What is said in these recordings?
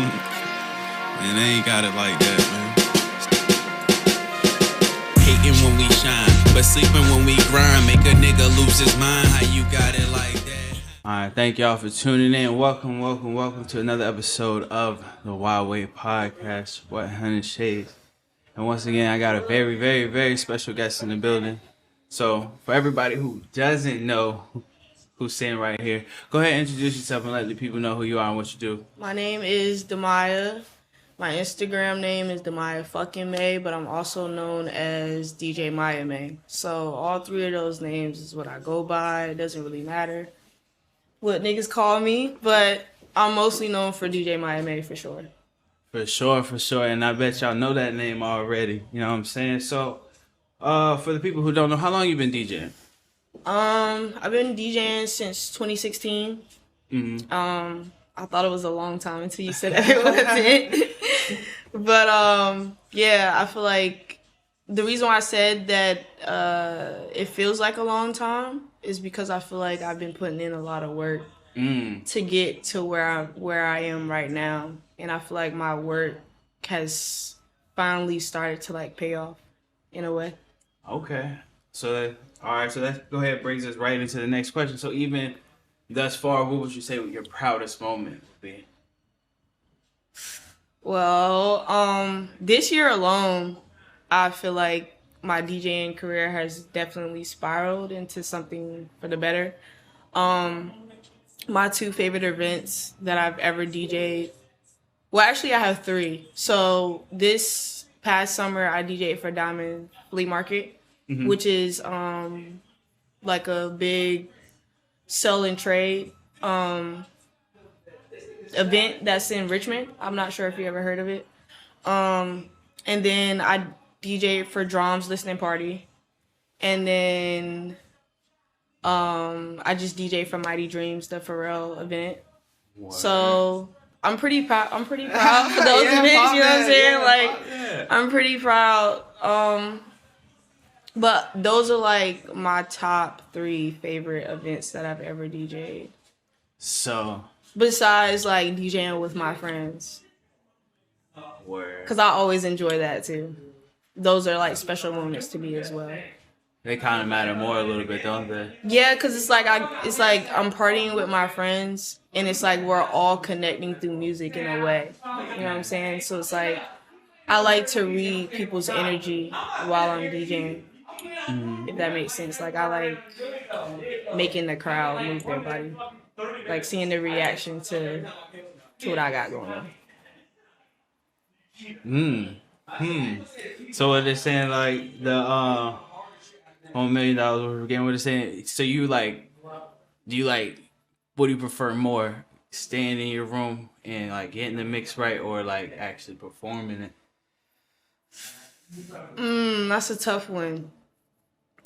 Man, they ain't got it like that, man. Hating when we shine, but sleeping when we grind. Make a nigga lose his mind. How you got it like that? Alright, thank y'all for tuning in. Welcome to another episode of the Wild Way Podcast, 100 Shades. And once again, I got a very, very, very special guest in the building. So, for everybody who doesn't know who's sitting right here, go ahead and introduce yourself and let the people know who you are and what you do. My name is e.n.d.i.e. My Instagram name is May, but I'm also known as DJ Maymay. So all three of those names is what I go by. It doesn't really matter what niggas call me, but I'm mostly known for DJ Maymay for sure. For sure. And I bet y'all know that name already. You know what I'm saying? So, for the people who don't know, how long you been DJing? I've been DJing since 2016. Mm-hmm. I thought it was a long time until you said that it wasn't. But yeah, I feel like the reason why I said that it feels like a long time is because I feel like I've been putting in a lot of work to get to where I am right now, and I feel like my work has finally started to like pay off in a way. Okay. So that go ahead brings us right into the next question. So even thus far, what would you say your proudest moment would be? Well, this year alone, I feel like my DJing career has definitely spiraled into something for the better. My two favorite events that I've ever DJ'd, well, actually I have three. So this past summer, I DJ'd for Diamond Flea Market, which is like a big sell and trade event that's in Richmond. I'm not sure if you ever heard of it. And then I DJ'd for Drum's listening party. And then I just DJ'd for Mighty Dreams, the Pharrell event. What? So I'm pretty proud for those events, you know what I'm saying? I'm pretty proud. But those are like my top three favorite events that I've ever DJ'd. So besides like DJing with my friends. Word. Because I always enjoy that too. Those are like special moments to me as well. They kind of matter more a little bit, don't they? Yeah, because it's like I'm partying with my friends, and it's like we're all connecting through music in a way. You know what I'm saying? So it's like I like to read people's energy while I'm DJing. If that makes sense. Like I like making the crowd move their body. Like seeing the reaction to what I got going on. So what they're saying, like the $1 million worth of game, what they're saying, so you like, do you like, what do you prefer more? Staying in your room and like getting the mix right, or like actually performing it? That's a tough one.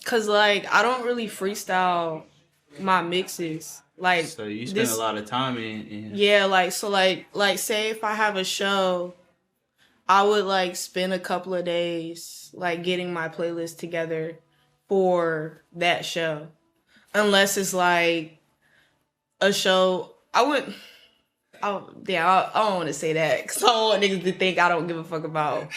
Cause like I don't really freestyle my mixes. Like, so you spend a lot of time in. Yeah, like so like say if I have a show, I would like spend a couple of days like getting my playlist together for that show. Unless it's like a show, I don't want to say that because I don't want niggas to think I don't give a fuck about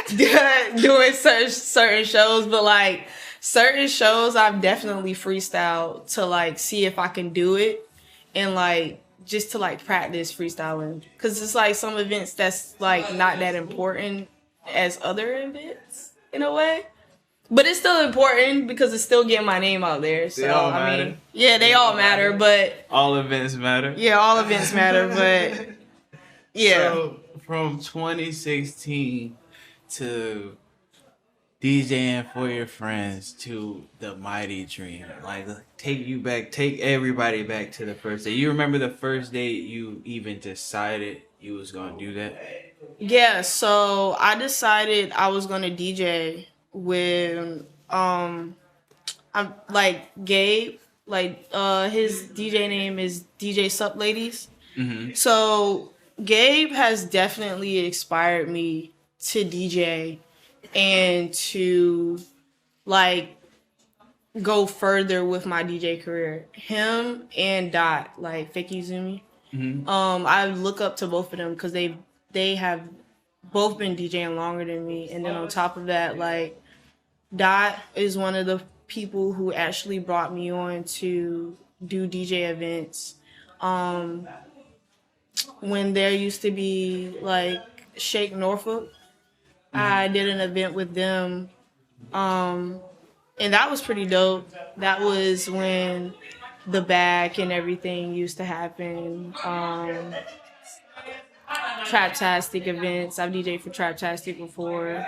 doing certain shows, but like certain shows I've definitely freestyled to like see if I can do it and like just to like practice freestyling, because it's like some events that's like not that important as other events in a way, but it's still important because it's still getting my name out there. So they all matter. Yeah, they all matter, but all events matter. Yeah, all events matter, but yeah. So from 2016 to DJing for your friends to the Mighty Dream, like take everybody back to the first day. You remember the first day you even decided you was gonna do that? Yeah, so I decided I was gonna DJ with I'm like Gabe, like his DJ name is DJ Sup Ladies. So Gabe has definitely inspired me to DJ and to like go further with my DJ career. Him and Dot, like Fake Izumi, Mm-hmm. I look up to both of them because they have both been DJing longer than me. And then on top of that, like, Dot is one of the people who actually brought me on to do DJ events. When there used to be like Shake Norfolk, I did an event with them. And that was pretty dope. That was when the back and everything used to happen. Traptastic events. I've DJed for Traptastic before.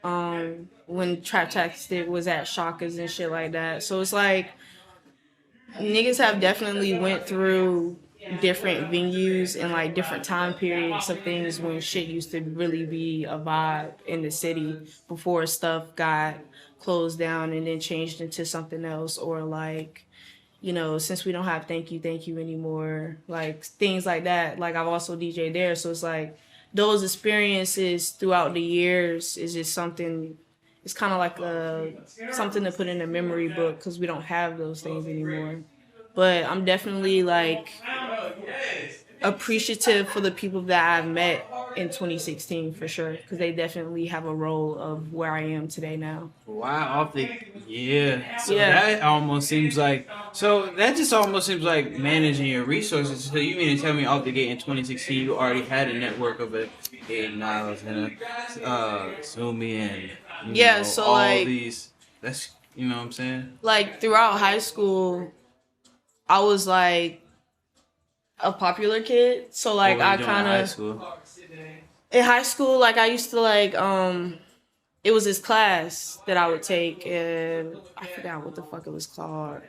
When Traptastic was at Shaka's and shit like that. So it's like niggas have definitely went through different venues and like different time periods of things when shit used to really be a vibe in the city before stuff got closed down and then changed into something else, or like, you know, since we don't have thank you anymore, like things like that. Like I've also DJed there, so it's like those experiences throughout the years is just something. It's kind of like something to put in a memory book because we don't have those things anymore. But I'm definitely like appreciative for the people that I've met in 2016 for sure, because they definitely have a role of where I am today now. Wow, yeah. So that almost seems like managing your resources. So you mean to tell me off the gate in 2016 you already had a network of e.n.d.i.e and Zoomy and so all like these. That's, you know what I'm saying? Like throughout high school, I was like a popular kid, so like I kind of in high school, like I used to like it was this class that I would take, and I forgot what the fuck it was called.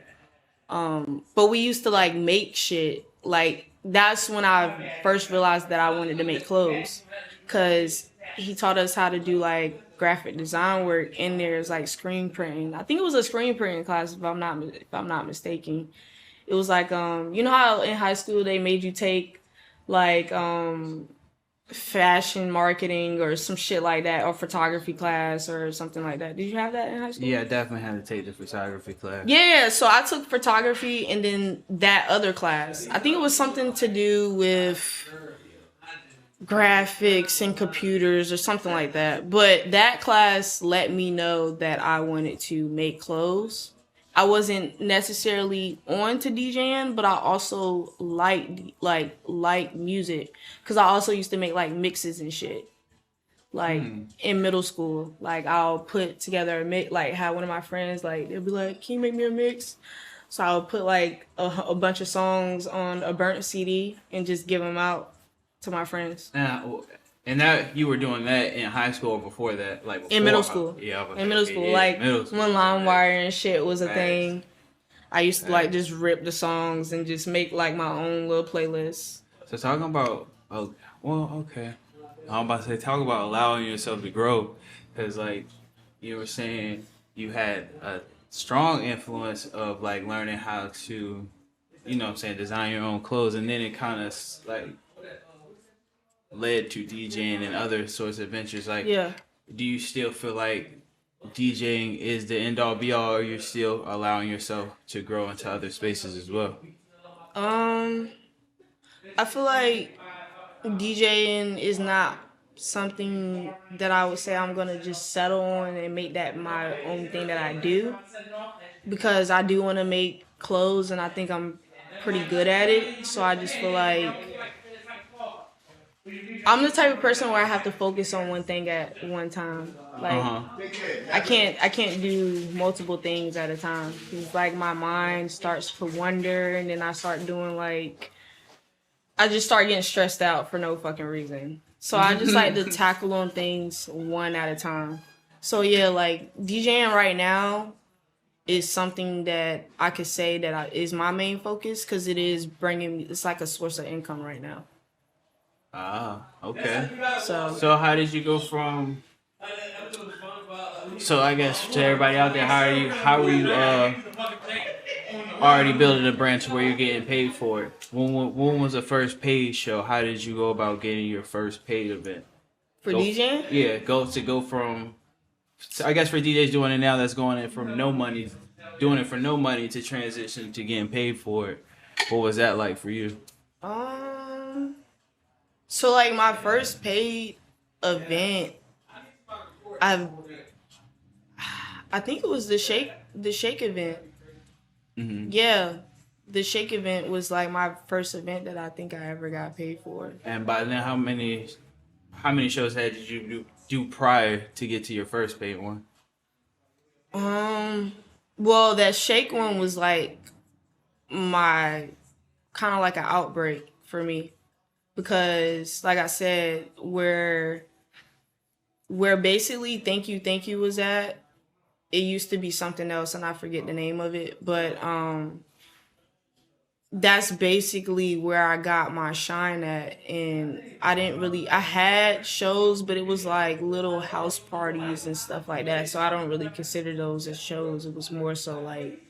But we used to like make shit. Like that's when I first realized that I wanted to make clothes, cause he taught us how to do like graphic design work, and there's like screen printing. I think it was a screen printing class if I'm not mistaken. It was like you know how in high school they made you take like fashion marketing or some shit like that, or photography class or something like that. Did you have that in high school? Yeah, I definitely had to take the photography class. Yeah, so I took photography and then that other class. I think it was something to do with graphics and computers or something like that. But that class let me know that I wanted to make clothes. I wasn't necessarily on to DJing, but I also liked music, because I also used to make like mixes and shit. Like in middle school, like I'll put together a mix, like have one of my friends, like they'll be like, "Can you make me a mix?" So I'll put like a bunch of songs on a burnt CD and just give them out to my friends. And that you were doing that in high school or before that, like before, in middle school. In middle school, like middle school, when LimeWire and shit was a thing, I used to like just rip the songs and just make like my own little playlist. So talking about, I'm about to say, talk about allowing yourself to grow, because like you were saying, you had a strong influence of like learning how to, you know what I'm saying, design your own clothes, and then it kind of like led to DJing and other sorts of ventures. Like, do you still feel like DJing is the end all be all, or you're still allowing yourself to grow into other spaces as well? I feel like DJing is not something that I would say I'm gonna just settle on and make that my own thing that I do, because I do want to make clothes and I think I'm pretty good at it. So I just feel like I'm the type of person where I have to focus on one thing at one time. Like I can't do multiple things at a time. It's like my mind starts to wander, and then I start doing like I just start getting stressed out for no fucking reason. So I just like to tackle on things one at a time. So yeah, like DJing right now is something that I could say that is my main focus, because it is bringing me, it's like a source of income right now. Okay. So how did you go from? So I guess to everybody out there, how are you already building a brand to where you're getting paid for it? When was the first paid show? How did you go about getting your first paid event? For DJing? Yeah, go from. So I guess for DJs doing it now, that's going in from doing it for no money to transition to getting paid for it. What was that like for you? So like my first paid event, I I think it was the Shake event. Mm-hmm. Yeah, the Shake event was like my first event that I think I ever got paid for. And by then, how many shows did you do prior to get to your first paid one? Well, that Shake one was like my kind of like an outbreak for me because, like I said, where basically thank you was at. It used to be something else, and I forget the name of it, but that's basically where I got my shine at. And I had shows, but it was like little house parties and stuff like that. So I don't really consider those as shows. It was more so like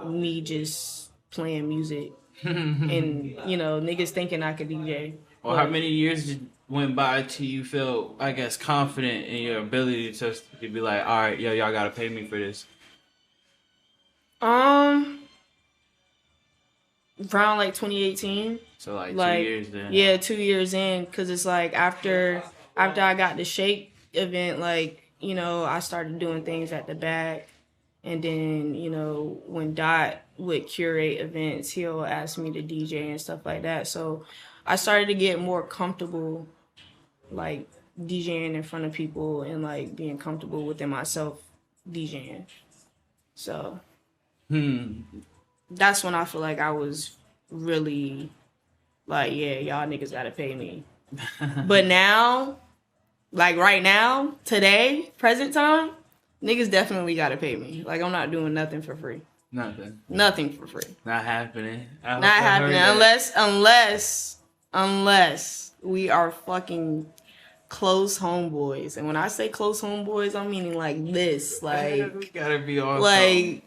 me just playing music and, niggas thinking I could DJ. Well, how many years went by till you feel, I guess, confident in your ability to be like, all right, yo, y'all gotta pay me for this? Around like 2018. So like 2 years then. Yeah, 2 years in, because it's like after I got the Shake event, like, I started doing things at the back. And then, when Dot would curate events, he'll ask me to DJ and stuff like that. So I started to get more comfortable, like, DJing in front of people and, like, being comfortable within myself DJing. So that's when I feel like I was really like, yeah, y'all niggas gotta pay me. But now, like right now, today, present time, niggas definitely gotta pay me. Like, I'm not doing nothing for free. Nothing for free. Not happening. Not happening unless we are fucking close homeboys. And when I say close homeboys, I'm meaning like this. Like, we gotta be on like,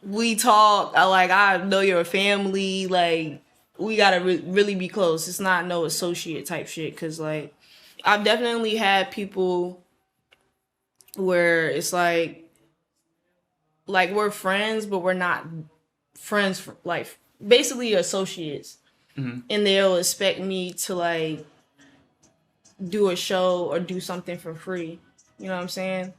we talk, I know your family, like, we gotta really be close. It's not no associate type shit, because, like, I've definitely had people where it's like we're friends, but we're not friends, like, basically associates. Mm-hmm. And they'll expect me to, like, do a show or do something for free. You know what I'm saying?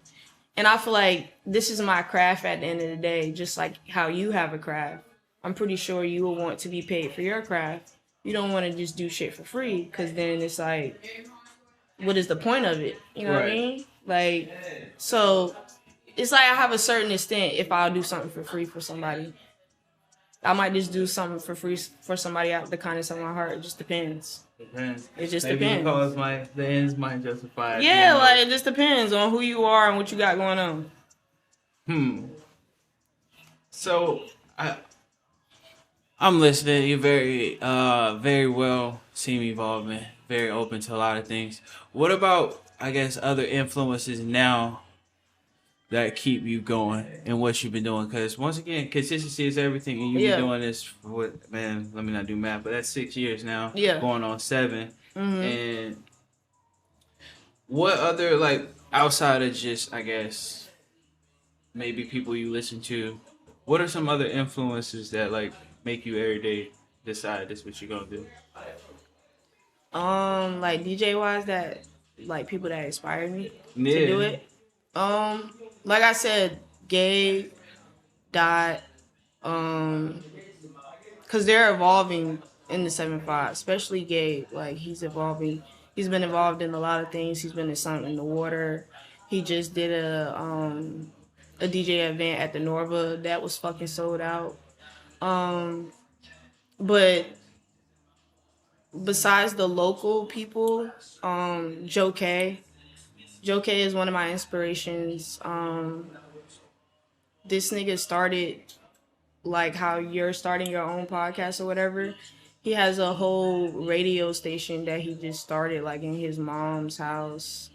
And I feel like this is my craft at the end of the day, just like how you have a craft. I'm pretty sure you will want to be paid for your craft. You don't want to just do shit for free, because then it's like, what is the point of it? You know what I mean? Like, so it's like I have a certain extent if I'll do something for free for somebody. I might just do something for free for somebody out of the kindness of my heart. It just depends. It just depends. Because the ends might justify it. Yeah, like, it just depends on who you are and what you got going on. So I'm listening. You're very well seem involvement, very open to a lot of things. What about, I guess, other influences now that keep you going and what you've been doing? Because once again, consistency is everything, and you've been doing this for what, man, let me not do math, but that's 6 years now. Yeah. Going on 7. Mm-hmm. And what other, like, outside of just, I guess, maybe people you listen to, what are some other influences that, like, make you every day decide this is what you're gonna do? Like, DJ wise, that, like, people that inspire me to do it. Like I said, Gabe, Dot, because they're evolving in the 7-5, especially Gabe. Like, he's evolving. He's been involved in a lot of things. He's been in something in the water. He just did a DJ event at the Norva that was fucking sold out. But besides the local people, Joe K. Joe K is one of my inspirations. This nigga started like how you're starting your own podcast or whatever. He has a whole radio station that he just started, like, in his mom's house,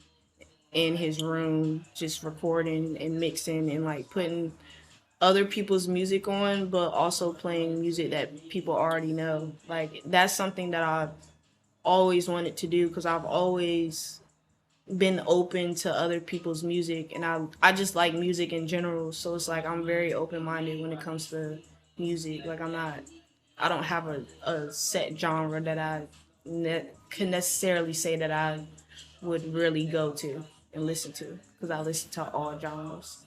in his room, just recording and mixing and, like, putting other people's music on, but also playing music that people already know. Like, that's something that I've always wanted to do, because I've always been open to other people's music, and I just like music in general. So it's like I'm very open-minded when it comes to music. Like, I don't have a set genre that I can necessarily say that I would really go to and listen to, because I listen to all genres.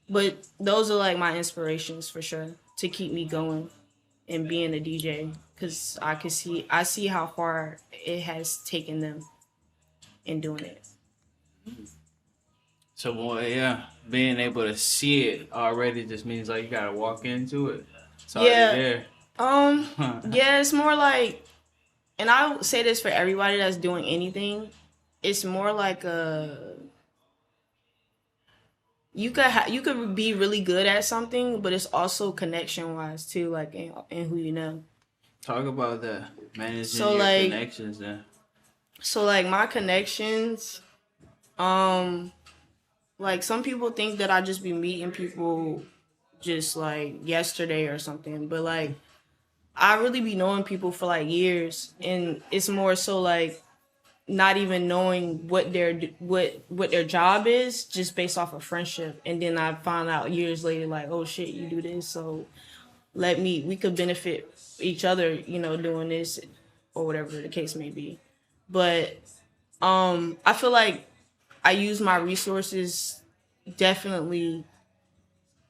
But those are like my inspirations for sure to keep me going and being a DJ, because I see how far it has taken them in doing it. So, boy, yeah, being able to see it already just means like you gotta walk into it. It's already there. Yeah, it's more like, and I would say this for everybody that's doing anything, it's more like you could be really good at something, but it's also connection wise too, like in who you know. Talk about that, managing So your like, connections then. so like my connections, like some people think that I just be meeting people just like yesterday or something, but like I really be knowing people for like years, and it's more so like not even knowing what their job is, just based off of friendship. And then I found out years later, like, oh shit, you do this, so we could benefit each other, doing this or whatever the case may be. But I feel like I use my resources definitely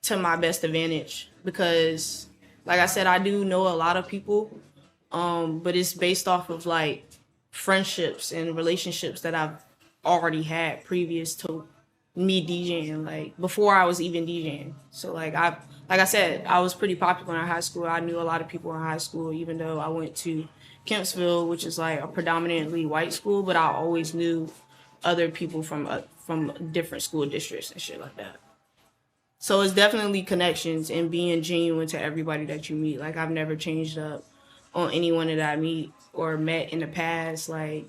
to my best advantage, because like I said, I do know a lot of people, but it's based off of like friendships and relationships that I've already had previous to me DJing, like before I was even DJing. So like I said, I was pretty popular in high school. I knew a lot of people in high school, even though I went to Kempsville, which is like a predominantly white school, but I always knew other people from different school districts and shit like that. So it's definitely connections and being genuine to everybody that you meet. Like I've never changed up on anyone that I meet or met in the past. Like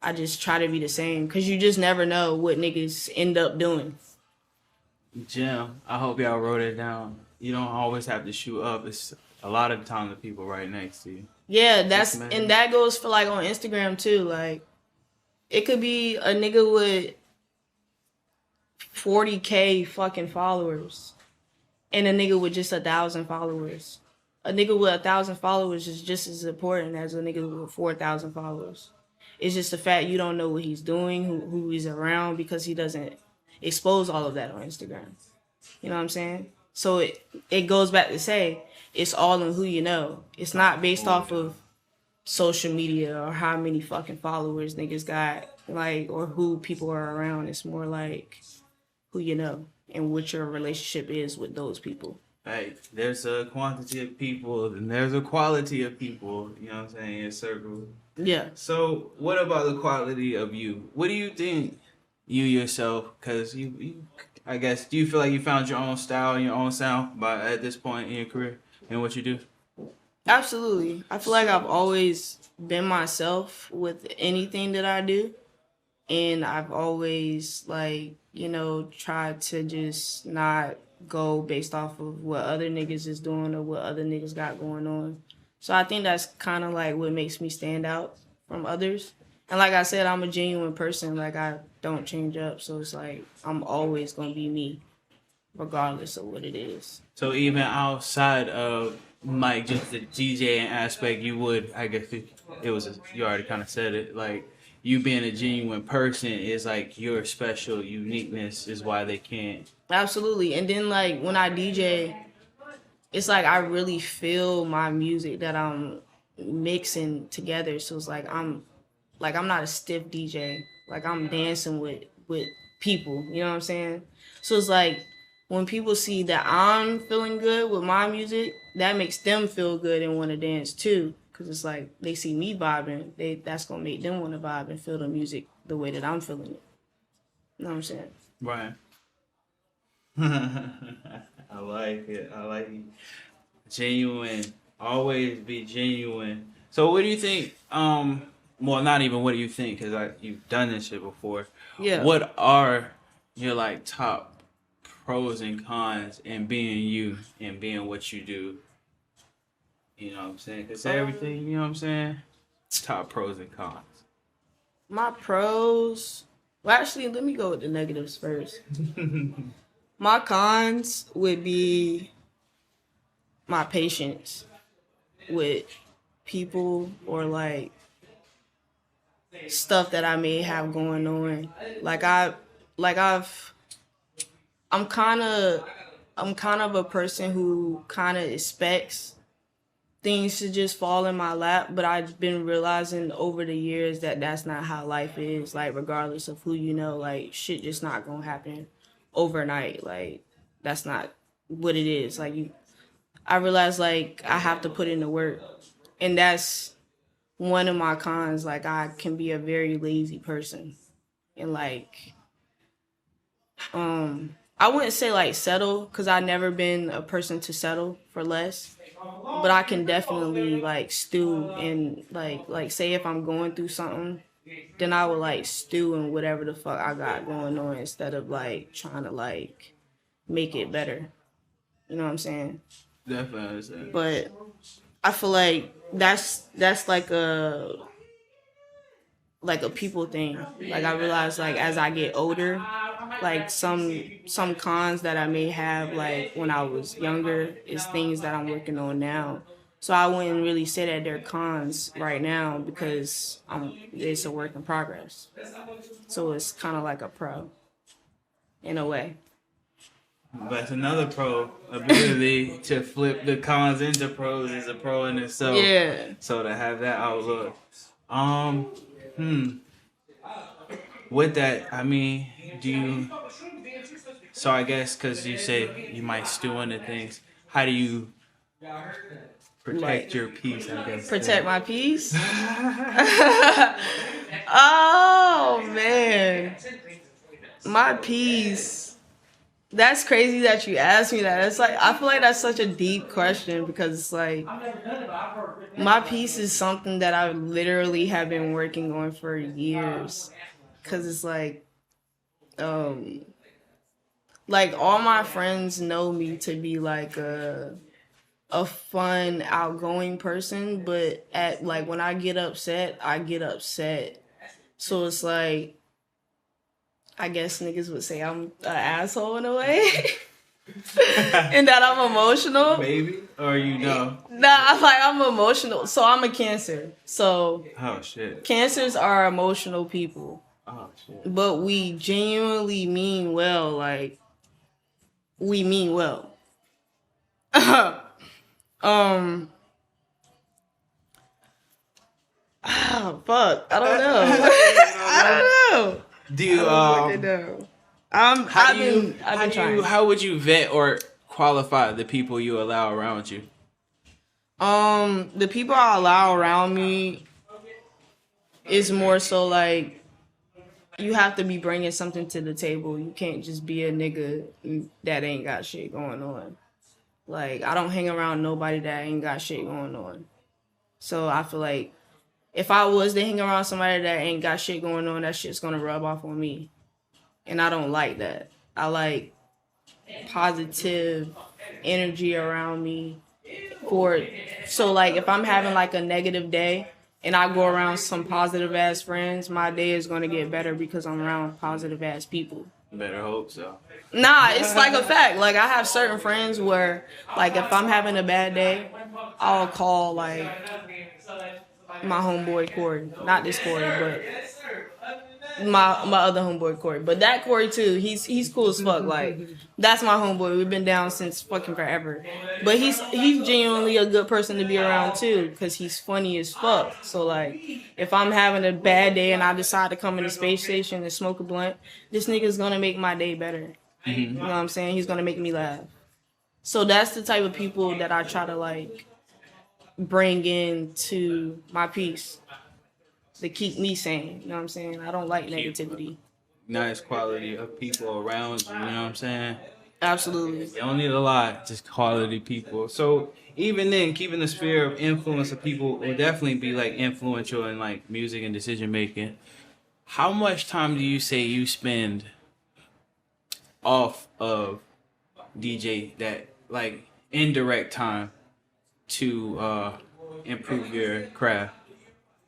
I just try to be the same, because you just never know what niggas end up doing. Jim, I hope y'all wrote it down. You don't always have to shoot up. It's a lot of time the people right next to you. Yeah, and that goes for like on Instagram too. Like it could be a nigga with 40K fucking followers and a nigga with just 1,000 followers. A nigga with 1,000 followers is just as important as a nigga with 4,000 followers. It's just the fact you don't know what he's doing, who he's around, because he doesn't expose all of that on Instagram. You know what I'm saying? So it goes back to say, it's all in who you know. It's not based off of social media or how many fucking followers niggas got, like, or who people are around. It's more like who you know and what your relationship is with those people. Hey, there's a quantity of people and there's a quality of people, you know what I'm saying, in a circle. Yeah. So what about the quality of you? What do you think you yourself, because I guess, do you feel like you found your own style and your own sound at this point in your career and what you do? Absolutely. I feel like I've always been myself with anything that I do. And I've always, like, tried to just not go based off of what other niggas is doing or what other niggas got going on. So I think that's kind of like what makes me stand out from others. And like I said, I'm a genuine person. Like, I don't change up. So it's like I'm always going to be me, regardless of what it is. So even outside of, like, just the DJing aspect, you would, I guess, you already kind of said it, like, you being a genuine person is like your special uniqueness is why they can't. Absolutely. And then like when I DJ, it's like I really feel my music that I'm mixing together. So it's like I'm not a stiff DJ. Like I'm dancing with people, you know what I'm saying? So it's like when people see that I'm feeling good with my music, that makes them feel good and want to dance too. Because it's like they see me vibing, that's going to make them want to vibe and feel the music the way that I'm feeling it. You know what I'm saying? Right. I like it. Genuine. Always be genuine. So what do you think, well, not even what do you think, because you've done this shit before. Yeah. What are your, like, top pros and cons in being you and being what you do? You know what I'm saying? Because everything, you know what I'm saying? Top pros and cons. My pros... Well, actually, let me go with the negatives first. My cons would be my patience with people, or like stuff that I may have going on. I'm kind of a person who kind of expects things to just fall in my lap, but I've been realizing over the years that that's not how life is. Like, regardless of who you know, like, shit just not gonna happen overnight. Like, that's not what it is. Like, I realize, like, I have to put in the work, and that's one of my cons. Like, I can be a very lazy person, and like, I wouldn't say like settle, because I've never been a person to settle for less, but I can definitely like stew and like say if I'm going through something, then I would like stew in whatever the fuck I got going on instead of like trying to like make it better. You know what I'm saying? Definitely understand. But I feel like that's like a people thing. Like, I realize, like, as I get older, like some cons that I may have like when I was younger is things that I'm working on now. So I wouldn't really say that they're cons right now, because it's a work in progress. So it's kind of like a pro in a way. But it's another pro. Ability to flip the cons into pros is a pro in itself. Yeah. So to have that outlook. With that, I mean, do you... So I guess because you say you might stew into things, how do you protect your peace, I guess? Protect my peace? Oh, man. My peace. That's crazy that you asked me that. It's like, I feel like that's such a deep question, because it's like, my peace is something that I literally have been working on for years. Because it's like all my friends know me to be like a fun, outgoing person, but at like when I get upset, I get upset. So it's like, I guess niggas would say I'm an asshole in a way. And that I'm emotional. Maybe? Or you know? Nah, like, I'm emotional. So I'm a Cancer. So Oh, shit. Cancers are emotional people. Oh, shit. But we genuinely mean well. Like, we mean well. Oh, fuck. I don't know. I don't know. Do you, I've been trying. How would you vet or qualify the people you allow around you? The people I allow around me is more so like, you have to be bringing something to the table. You can't just be a nigga that ain't got shit going on. Like, I don't hang around nobody that ain't got shit going on. So I feel like if I was to hang around somebody that ain't got shit going on, that shit's gonna rub off on me. And I don't like that. I like positive energy around me. So like, if I'm having like a negative day and I go around some positive ass friends, my day is gonna get better because I'm around positive ass people. Better hope so. Nah, it's like a fact. Like, I have certain friends where, like, if I'm having a bad day, I'll call like my homeboy Corey. Not this Corey, but my other homeboy Corey. But that Corey too, he's cool as fuck. Like, that's my homeboy. We've been down since fucking forever. But he's genuinely a good person to be around too, because he's funny as fuck. So like, if I'm having a bad day and I decide to come in the space station and smoke a blunt, this nigga's gonna make my day better. Mm-hmm. You know what I'm saying? He's gonna make me laugh. So that's the type of people that I try to like bring into my peace to keep me sane. You know what I'm saying? I don't like negativity. Nice quality of people around you, you know what I'm saying? Absolutely. You don't need a lot, just quality people. So even then, keeping the sphere of influence of people will definitely be like influential in like music and decision making. How much time do you say you spend off of DJ, that like indirect time, to improve your craft?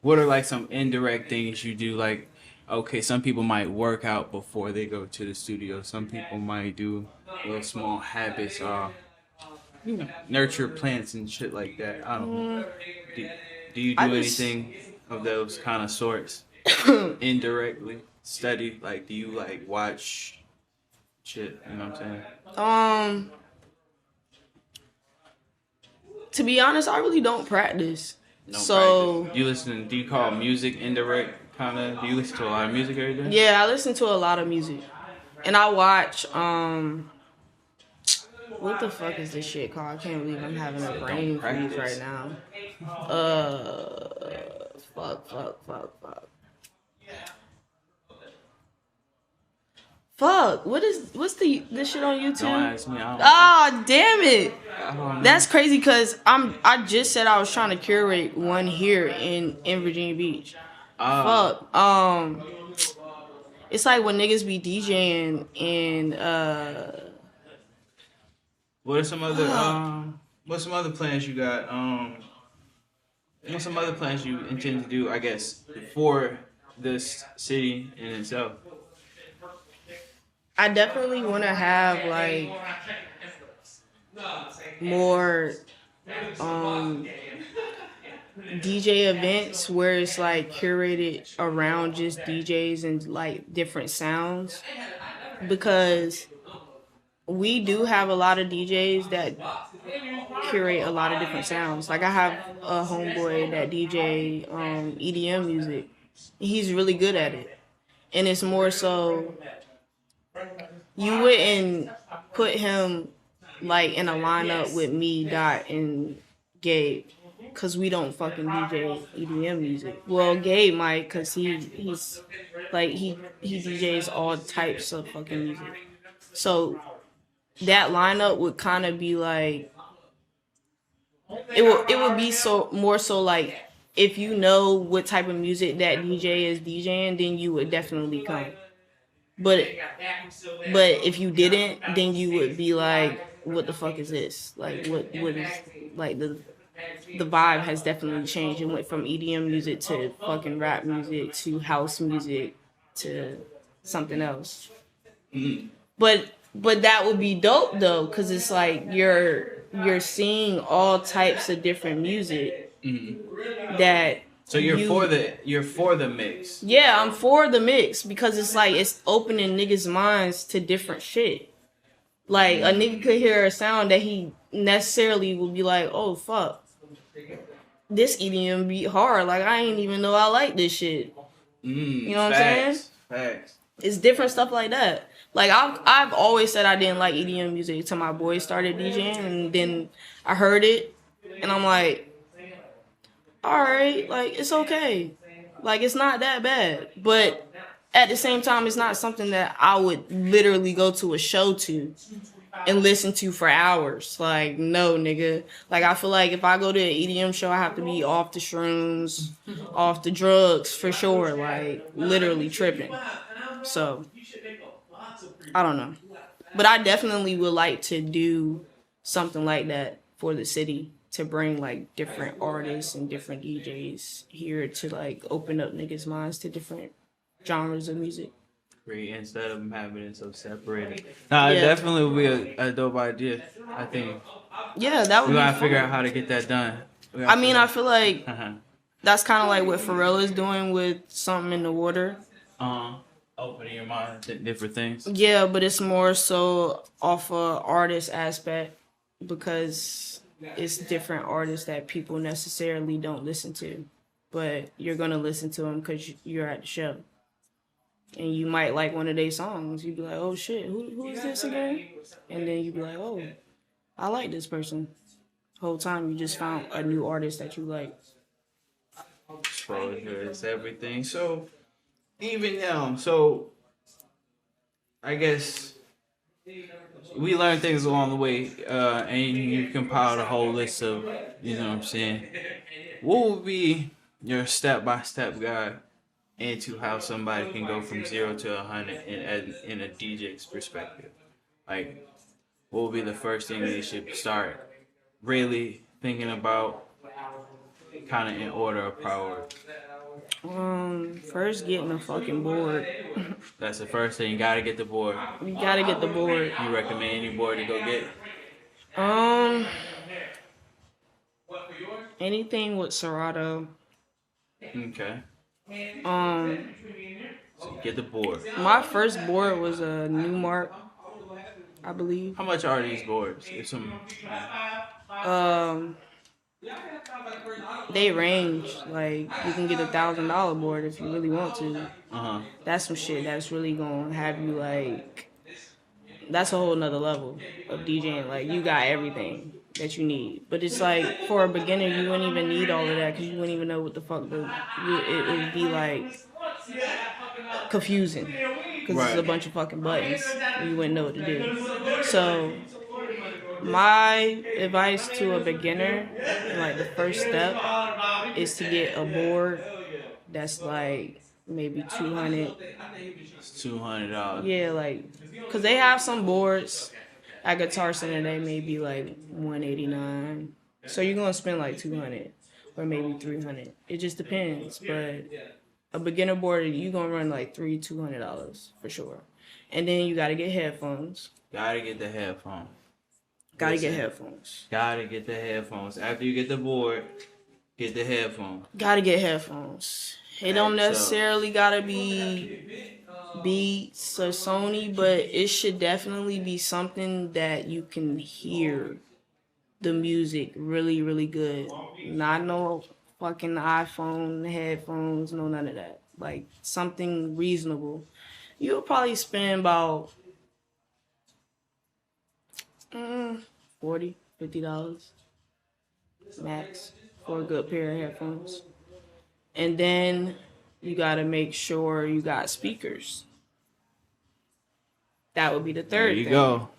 What are like some indirect things you do? Like, okay, some people might work out before they go to the studio. Some people might do little small habits, nurture plants and shit like that. I don't know. Do you do anything of those kind of sorts? indirectly study? Like, do you like watch shit? You know what I'm saying? To be honest, I really don't practice. No So practice. Do you call music indirect kind of? Do you listen to a lot of music every day? yeah, I listen to a lot of music, and I watch what the fuck is this shit called? I can't believe I'm having a brain freeze right now. Fuck. Fuck. What's this shit on YouTube? Don't ask me. Ah, damn it. I don't know. That's crazy because I just said I was trying to curate one here in Virginia Beach. Fuck. It's like when niggas be DJing and What's some other plans you got? What's some other plans you intend to do, I guess, for this city in itself? I definitely want to have like more DJ events where it's like curated around just DJs and like different sounds, because we do have a lot of DJs that curate a lot of different sounds. Like I have a homeboy that DJ EDM music. He's really good at it, and it's more so you wouldn't put him like in a lineup with me, Dot, and Gabe, cause we don't fucking DJ EDM music. Well, Gabe might, cause he's like he DJs all types of fucking music. So that lineup would kind of be like it would be so more so like if you know what type of music that DJ is DJing, then you would definitely come. But if you didn't, then you would be like, what the fuck is this? Like what is like the vibe has definitely changed. It went from EDM music to fucking rap music to house music to something else. But that would be dope though, cause it's like you're seeing all types of different music that. So you're for the mix. Yeah, I'm for the mix because it's like it's opening niggas' minds to different shit. Like a nigga could hear a sound that he necessarily would be like, oh fuck, this EDM beat hard. Like I ain't even know I like this shit. You know what I'm saying? Facts. It's different stuff like that. Like I've always said I didn't like EDM music until my boy started DJing, and then I heard it, and I'm like, all right, like it's okay, like it's not that bad. But at the same time, it's not something that I would literally go to a show to and listen to for hours. Like no, nigga. Like I feel like if I go to an EDM show, I have to be off the shrooms, off the drugs for sure. Like literally tripping. So I don't know, but I definitely would like to do something like that for the city, to bring like different artists and different DJs here to like open up niggas' minds to different genres of music. Great, instead of having it so separated. Nah, it definitely would be a dope idea, I think. Yeah, that would be. We gotta figure out how to get that done. I mean, I feel like that's kind of like what Pharrell is doing with Something in the Water. Opening your mind to different things. Yeah, but it's more so off a artist aspect, because it's different artists that people necessarily don't listen to, but you're gonna listen to them because you're at the show, and you might like one of their songs. You'd be like, "Oh shit, who is this again?" And then you'd be like, "Oh, I like this person." Whole time you just found a new artist that you like. Exposure is everything. So even now, so I guess we learned things along the way, and you compiled a whole list of, you know what I'm saying. What would be your step-by-step guide into how somebody can go from 0 to 100 in a DJ's perspective? Like, what would be the first thing they should start really thinking about, kind of in order of priority? First getting a fucking board. That's the first thing. You gotta get the board. You gotta get the board. You recommend any board to go get? Anything with Serato. Okay. So you get the board. My first board was a Newmark, I believe. How much are these boards? It's some. They range. Like you can get $1,000 board if you really want to. That's some shit that's really gonna have you like. That's a whole nother level of DJing. Like you got everything that you need, but it's like for a beginner, you wouldn't even need all of that because you wouldn't even know what the fuck it would be like confusing because it's a bunch of fucking buttons. And you wouldn't know what to do. So my advice to a beginner, like the first step, is to get a board that's like maybe $200. It's $200. Yeah, like, cause they have some boards at Guitar Center they may be like $189. So you're gonna spend like $200 or maybe $300. It just depends. But a beginner board you gonna run like $200 for sure. And then you gotta get headphones. Gotta get the headphones. Gotta get headphones. Gotta get the headphones. After you get the board, get the headphones. Gotta get headphones. It don't necessarily gotta be Beats or Sony, but it should definitely be something that you can hear the music really, really good. Not no fucking iPhone headphones, no none of that. Like something reasonable. You'll probably spend about $40-$50 max for a good pair of headphones. And then you gotta make sure you got speakers. That would be the third thing. There you go.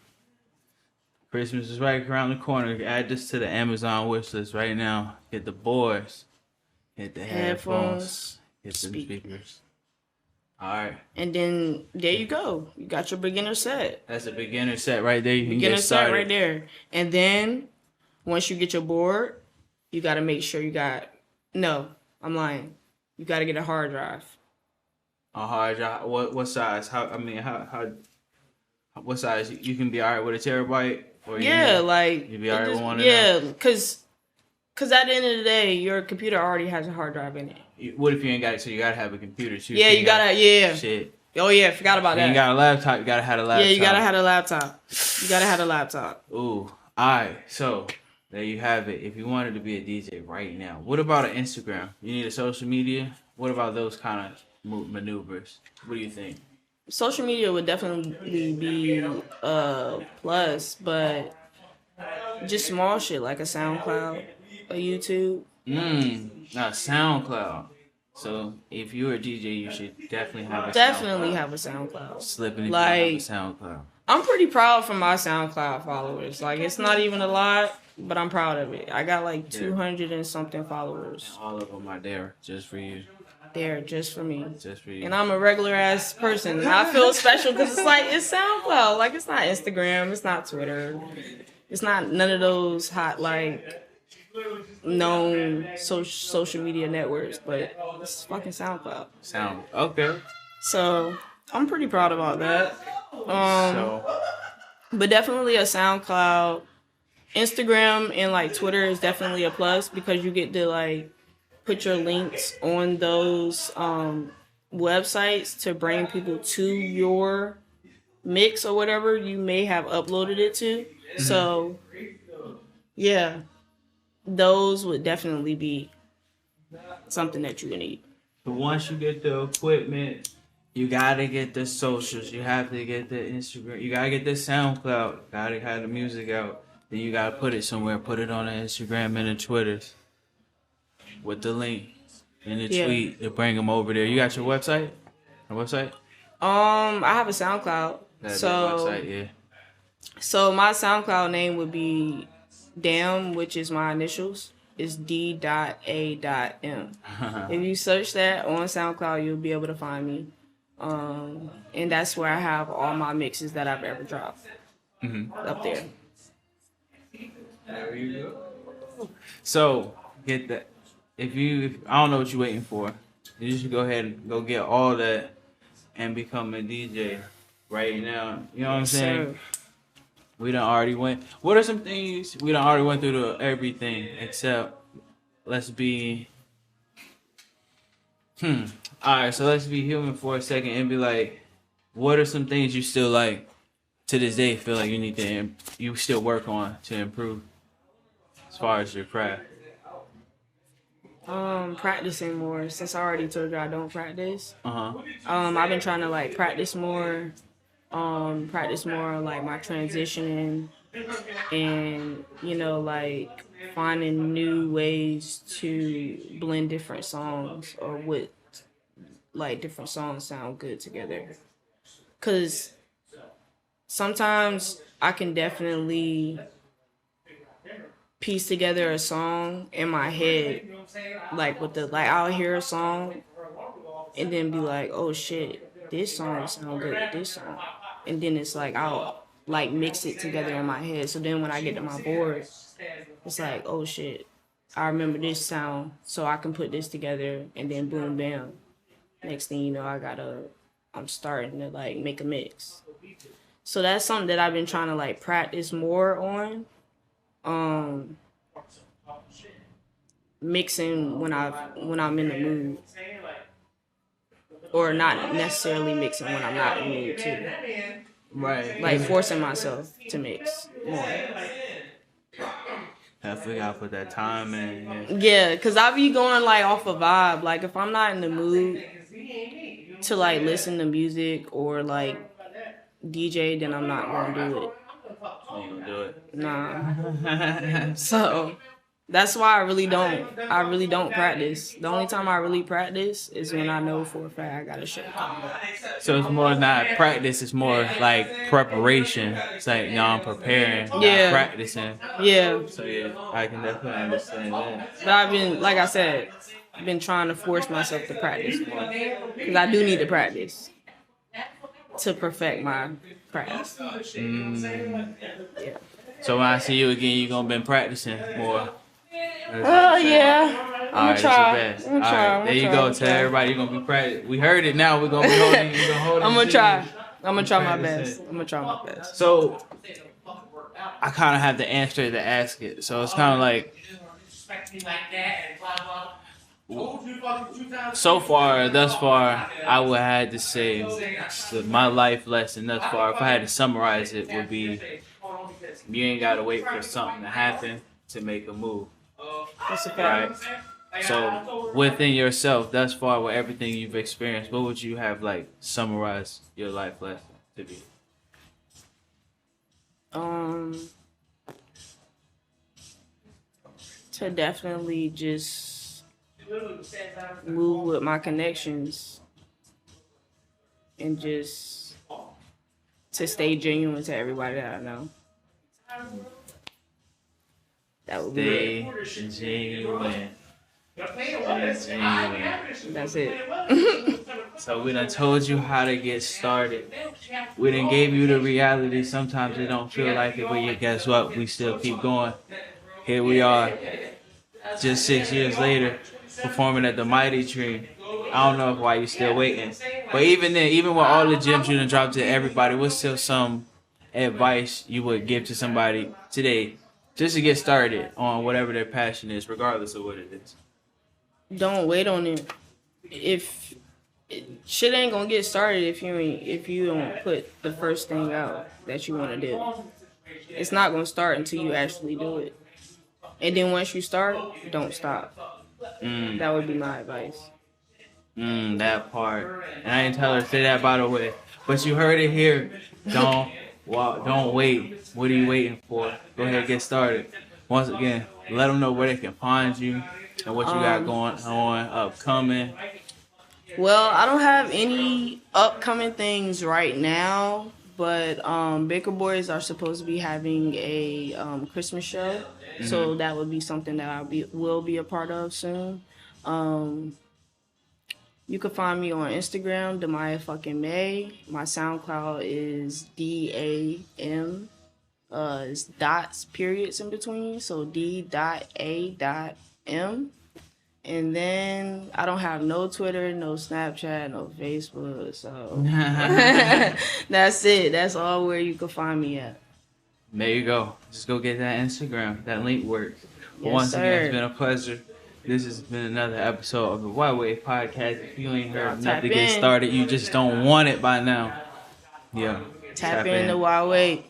Christmas is right around the corner. Add this to the Amazon wish list right now. Get the boards. Get the headphones. Get the speakers. Alright. And then there you go. You got your beginner set. That's a beginner set right there. You can beginner get started. Set right there. And then once you get your board, you gotta make sure you got I'm lying. You gotta get a hard drive. A hard drive. What size? How what size? You can be alright with a terabyte, or you be alright with one of them. Yeah, cause at the end of the day, your computer already has a hard drive in it. What if you ain't got it? So you gotta have a computer too. Yeah, you gotta. Shit. Oh yeah, forgot about that. You got a laptop. You gotta have a laptop. Yeah, you gotta have a laptop. You gotta have a laptop. Ooh, alright. So there you have it. If you wanted to be a DJ right now, what about an Instagram? You need a social media. What about those kind of maneuvers? What do you think? Social media would definitely be a plus, but just small shit like a SoundCloud, a YouTube. Not SoundCloud. So if you're a DJ, you should definitely have a SoundCloud. Slipping if like, you have a SoundCloud. I'm pretty proud for my SoundCloud followers. Like it's not even a lot, but I'm proud of it. I got like 200 and something followers. And all of them are there just for you. There just for me. Just for you. And I'm a regular ass person. I feel special because it's like it's SoundCloud. Like it's not Instagram. It's not Twitter. It's not none of those hot like known social media networks. But it's fucking SoundCloud. Okay. So I'm pretty proud about that. But definitely a SoundCloud. Instagram and like Twitter is definitely a plus because you get to like put your links on those websites to bring people to your mix or whatever you may have uploaded it to. Mm-hmm. So, yeah, those would definitely be something that you would need. But once you get the equipment, you gotta get the socials. You have to get the Instagram. You gotta get the SoundCloud. Gotta have the music out. Then you gotta put it somewhere. Put it on the Instagram and the Twitters. With the link and the tweet to bring them over there. You got your website? A website? I have a SoundCloud. That's website, yeah. So my SoundCloud name would be Damn, which is my initials. It's D.A.M. If you search that on SoundCloud, you'll be able to find me. And that's where I have all my mixes that I've ever dropped. Up there. There you go. So get that. If I don't know what you're waiting for, you should go ahead and go get all that and become a DJ right now. You know what I'm saying? Sir. We done already went. What are some things we done already went through everything except let's be Alright, so let's be human for a second and be like, what are some things you still like to this day feel like you need to you still work on to improve as far as your craft? Practicing more. Since I already told you I don't practice. Uh-huh. I've been trying to like practice more like my transitioning and like finding new ways to blend different songs or what like different songs sound good together. Cause sometimes I can definitely piece together a song in my head, like I'll hear a song and then be like, oh shit, this song sound good with this song, and then it's like I'll like mix it together in my head. So then when I get to my board, it's like, oh shit, I remember this sound, so I can put this together, and then boom bam. Next thing you know, I'm starting to like make a mix. So that's something that I've been trying to like practice more on. Mixing when I'm in the mood, or not necessarily mixing when I'm not in the mood too. Right. Like forcing myself to mix more. I forgot to put that time in. Yeah, cause I be going like off a vibe. Like if I'm not in the mood to like listen to music or like DJ, then I'm not gonna do it. You ain't gonna do it. Nah. So that's why I really don't practice. The only time I really practice is when I know for a fact I got a show coming up. So it's more not practice, it's more like preparation. It's like, I'm preparing, not practicing. Yeah. So yeah, I can definitely understand that. But I've been, like I said, been trying to force myself to practice more. Because I do need to practice to perfect my craft. Yeah. So when I see you again, you're gonna been practicing more. Yeah. I'm gonna try. All right, there you go. Tell everybody you're gonna be practicing. We heard it now. We're gonna be holding. I'm gonna try. I'm gonna try my best. So I kind of have the answer to ask it. So it's kind of like, thus far, I would have to say that my life lesson thus far, if I had to summarize it, would be you ain't gotta wait for something to happen to make a move. That's a fact. Right? So within yourself, thus far, with everything you've experienced, what would you have like summarized your life lesson to be? To definitely just move with my connections and just to stay genuine to everybody that I know. That would be it. Genuine. That's it. So we done told you how to get started. We done gave you the reality. Sometimes it don't feel like it, but guess what? We still keep going. Here we are, just 6 years later, performing at the Mighty Tree. I don't know why you still waiting. But even then, even with all the gems you done dropped to everybody, what's still some advice you would give to somebody today just to get started on whatever their passion is, regardless of what it is? Don't wait on it. If shit ain't gonna get started if you don't put the first thing out that you want to do. It's not gonna start until you actually do it. And then once you start, don't stop. That would be my advice. That part. And I didn't tell her to say that, by the way. But you heard it here. Don't wait. What are you waiting for? Go ahead and get started. Once again, let them know where they can find you and what you got going on, upcoming. Well, I don't have any upcoming things right now, but Baker Boys are supposed to be having a Christmas show, so that would be something that will be a part of soon. You can find me on Instagram, Myamay. My SoundCloud is D-A-M. It's dots, periods in between, so D.A.M. And then I don't have no Twitter, no Snapchat, no Facebook, so that's it. That's all where you can find me at. There you go. Just go get that Instagram. That link works. Yes, Once sir. again, it's been a pleasure. This has been another episode of the Y-Way Podcast. If you ain't heard Tap nothing get in. started, you just don't want it by now. Yeah. Tap in the Y-Way.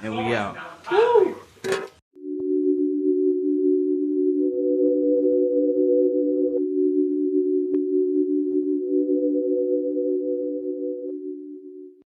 And we out. Woo!